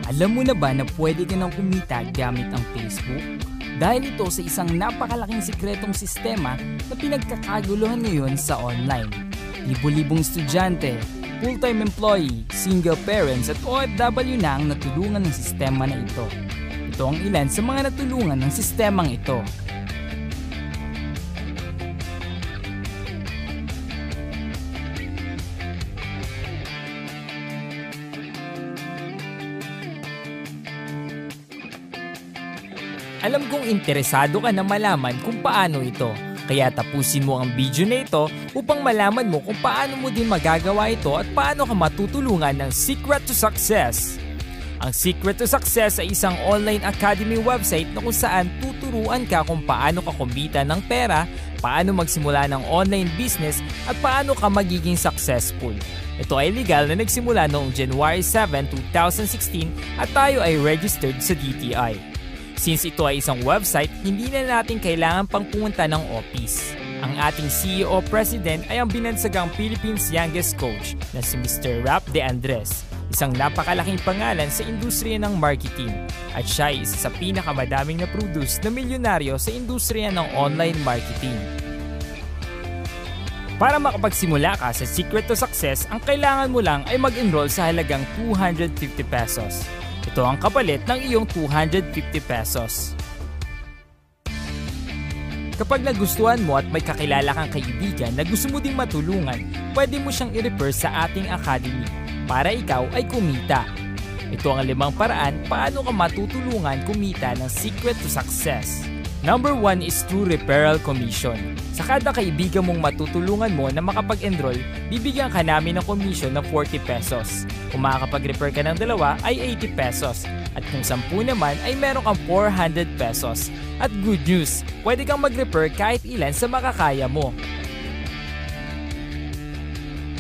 Alam mo na ba na pwede ka nang kumita gamit ang Facebook? Dahil ito sa isang napakalaking sikretong sistema na pinagkakaguluhan ngayon sa online. Libo-libong estudyante, full-time employee, single parents at OFW na ang natulungan ng sistema na ito. Ito ang ilan sa mga natulungan ng sistemang ito. Alam kong interesado ka na malaman kung paano ito. Kaya tapusin mo ang video na ito upang malaman mo kung paano mo din magagawa ito at paano ka matutulungan ng Secret to Success. Ang Secret to Success ay isang online academy website na kung saan tuturuan ka kung paano ka kumita ng pera, paano magsimula ng online business at paano ka magiging successful. Ito ay legal na nagsimula noong January 7, 2016 at tayo ay registered sa DTI. Since ito ay isang website, hindi na natin kailangan pang pumunta ng office. Ang ating CEO President ay ang binansagang Philippines' youngest coach na si Mr. Rap De Andres, isang napakalaking pangalan sa industriya ng marketing. At siya ay isa sa pinakamadaming na-produce na milyonaryo sa industriya ng online marketing. Para makapagsimula ka sa Secret to Success, ang kailangan mo lang ay mag-enroll sa halagang 250 pesos. Ito ang kapalit ng iyong 250 pesos. Kapag nagustuhan mo at may kakilala kang kaibigan na gusto mo ding matulungan, pwede mo siyang i-refer sa ating academy para ikaw ay kumita. Ito ang 5 paraan paano ka matutulungan kumita ng Secret to Success. Number 1 is through referral commission. Sa kada kaibigan mong matutulungan mo na makapag-enroll, bibigyan ka namin ng commission na 40 pesos. Kung makakapag-refer ka ng 2 ay 80 pesos. At kung 10 naman ay meron kang 400 pesos. At good news, pwede kang mag-refer kahit ilan sa makakaya mo.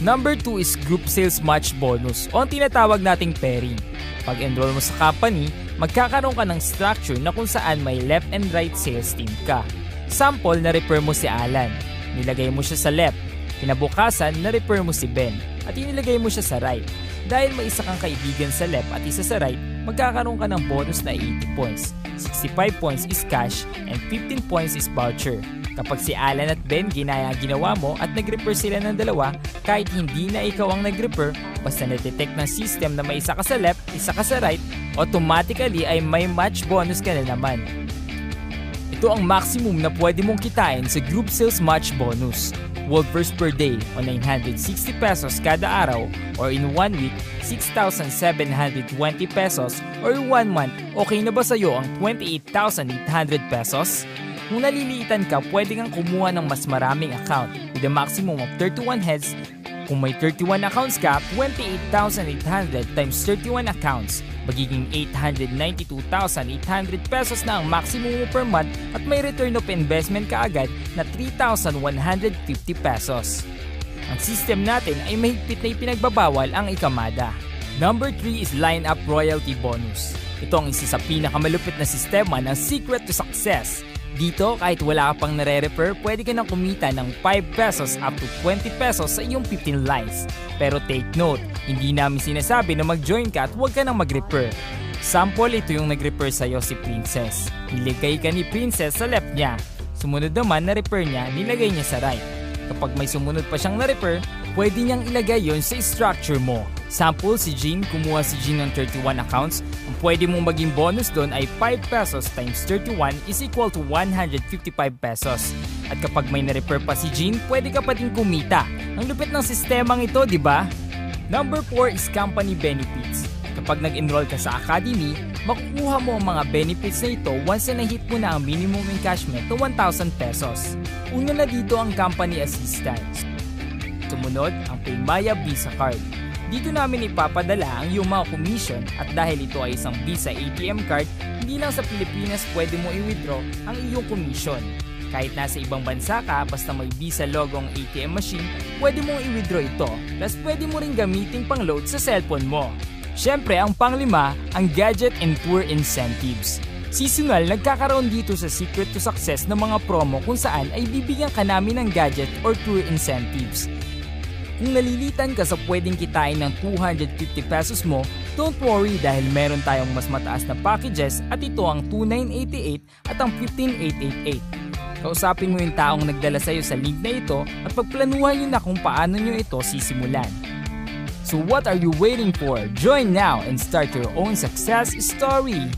Number 2 is group sales match bonus o ang tinatawag nating pairing. Pag-enroll mo sa company, magkakaroon ka ng structure na kung saan may left and right sales team ka. Sample, na-refer mo si Alan. Nilagay mo siya sa left. Kinabukasan, na-refer mo si Ben. At inilagay mo siya sa right. Dahil may isa kang kaibigan sa left at isa sa right, magkakaroon ka ng bonus na 80 points. 65 points is cash and 15 points is voucher. Kapag si Alan at Ben ginawa mo at nag-refer sila ng 2, kahit hindi na ikaw ang nag-refer, basta na-detect ng system na may isa ka sa left, isa ka sa right, automatically ay may match bonus ka na naman. Ito ang maximum na pwede mong kitain sa group sales match bonus. Whoppers per day o 960 pesos kada araw, or in 1 week, 6,720 pesos, or 1 month, okay na ba sa'yo ang 28,800 pesos? Kung naliliitan ka, pwede kang kumuha ng mas maraming account with a maximum of 31 heads. Kung may 31 accounts ka, 28,800 times 31 accounts, magiging 892,800 pesos na ang maximum mo per month at may return of investment ka agad na 3,150 pesos. Ang system natin ay mahigpit na ipinagbabawal ang ikamada. Number 3 is line-up royalty bonus. Ito ang isa sa pinakamalupit na sistema ng Secret to Success. Dito, kahit wala ka pang nare-refer, pwede ka nang kumita ng 5 pesos up to 20 pesos sa iyong 15 lines. Pero take note, hindi namin sinasabi na mag-join ka at huwag ka nang mag-refer. Sample, ito yung nag-refer sa'yo si Princess. Nilagay ka ni Princess sa left niya. Sumunod naman na refer niya, nilagay niya sa right. Kapag may sumunod pa siyang na-refer, pwede niyang ilagay yon sa structure mo. Sample, si Jean, kumuha si Jean ng 31 accounts. Ang pwede mong maging bonus doon ay 5 pesos times 31 is equal to 155 pesos. At kapag may na-refer pa si Jean, pwede ka pa din kumita. Ang lupit ng sistemang ito, di ba? Number 4 is company benefits. Kapag nag-enroll ka sa academy, makukuha mo ang mga benefits na ito once na hit mo na ang minimum encashment na 1,000 pesos. Una na dito ang company assistance. Sumunod, ang Paymaya Visa Card. Dito namin ipapadala ang iyong mga commission at dahil ito ay isang Visa ATM card, hindi lang sa Pilipinas pwede mo i-withdraw ang iyong commission. Kahit nasa ibang bansa ka, basta may Visa logong ATM machine, pwede mong i-withdraw ito, plus pwede mo rin gamitin pang-load sa cellphone mo. Siyempre, ang pang-5, ang gadget and tour incentives. Seasonal, nagkakaroon dito sa Secret to Success ng mga promo kung saan ay bibigyan ka namin ng gadget or tour incentives. Kung nalilitan ka sa pwedeng kitain ng 250 pesos mo, don't worry dahil meron tayong mas mataas na packages at ito ang 2,988 at ang 15,888. Kausapin mo yung taong nagdala sa'yo sa link na ito at pagplanuhan nyo na kung paano nyo ito sisimulan. So what are you waiting for? Join now and start your own success story!